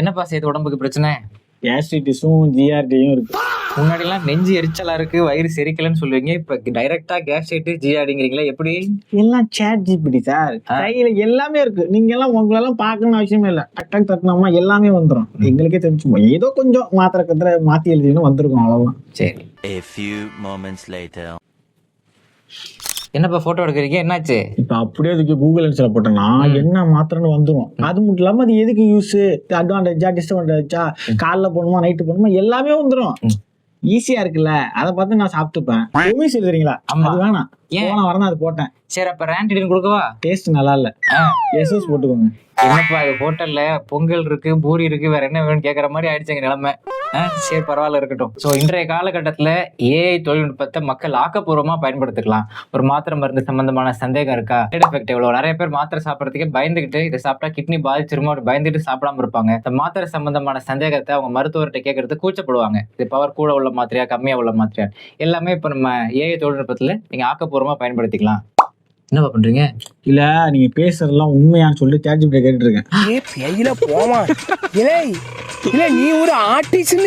என்னப்பா செய்து உடம்புக்கு பிரச்சனை? கேஸ்ட்ரைட்டிஸும் ஜிஆர்டியும் இருக்கு. முன்னாடிலாம் நெஞ்சு எரிச்சலா இருக்கு, வயிறு செரிக்கலன்னு சொல்லுவீங்க. இப்ப டைரக்டா கேஸ்ட்ரைட்டிஸ் ஜிஆர்டிங்கிறீங்களா? எப்படி? எல்லாம் சேட் ஜிபிடி சார், கையில எல்லாமே இருக்கு. நீங்க எல்லாம் உங்களெல்லாம் பார்க்கணும்னு அவசியமே இல்லை. டக் தட்டினோம்னா எல்லாமே வந்துடும். எங்களுக்கே தெரிஞ்சுப்போம். ஏதோ கொஞ்சம் மாத்திரை கத்திர மாத்தி எழுதினு வந்திருக்கும், அவ்வளவுதான். சரி. A few moments later. என்னப்பா போட்டோ எடுக்கிறீங்க, என்னாச்சு? இப்ப அப்படியே அதுக்கு கூகுள் லென்ஸ்ல போட்டோம்னா என்ன மாத்திரன்னு வந்துடும். அது மட்டும் இல்லாம அது எதுக்கு யூஸ், அட்வான்டேஜா டிஸ்அட்வான்டேஜா, காலைல போடணுமா நைட்டு போடணுமா எல்லாமே வந்துடும். ஈஸியா இருக்குல்ல, அதை பார்த்து நான் சாப்பிட்டுப்பேன். உண்மையை சொல்றீங்களா? அது வேணாம், போன வரணும் அது போட்டேன். சரி, அப்ப ரேண்டிடின் கொடுக்கவா? டேஸ்ட் நல்லா இல்ல, எசோஸ் போட்டுக்கோங்க. என்னப்பா இது ஹோட்டல்ல பொங்கல் இருக்கு, பூரி இருக்கு, வேற என்ன வேணும்னு கேட்கற மாதிரி ஆயிடுச்சு எங்க நிலைமை. சரி, பரவாயில்ல, இருக்கட்டும். ஸோ இன்றைய காலகட்டத்தில் ஏஐ தொழில்நுட்பத்தை மக்கள் ஆக்கப்பூர்வமாக பயன்படுத்திக்கலாம். ஒரு மாத்திரை மருந்து சம்பந்தமான சந்தேகம் இருக்கா, சைட் எஃபெக்ட் எவ்வளோ, நிறைய பேர் மாத்திரை சாப்பிட்றதுக்கே பயந்துகிட்டு இதை சாப்பிட்டா கிட்னி பாதிச்சிருமோ அப்படி பயந்துட்டு சாப்பிடாம இருப்பாங்க. இந்த மாத்திரை சம்பந்தமான சந்தேகத்தை அவங்க மருத்துவர்கிட்ட கேட்கறது கூச்சப்படுவாங்க. இது பவர் கூட உள்ள மாத்திரையா, கம்மியா உள்ள மாத்திரையா, எல்லாமே இப்போ நம்ம ஏஐ தொழில்நுட்பத்தில் நீங்க ஆக்கப்பூர்வமாக பயன்படுத்திக்கலாம். என்னப்பா பண்றீங்க? இல்ல, நீங்க பேசுறதெல்லாம் உண்மையான்னு சொல்லி சேட் ஜிபிடி கேட்டுட்டு இருக்கேன். போமா, நீ ஒரு ஆர்டிஸ்ட்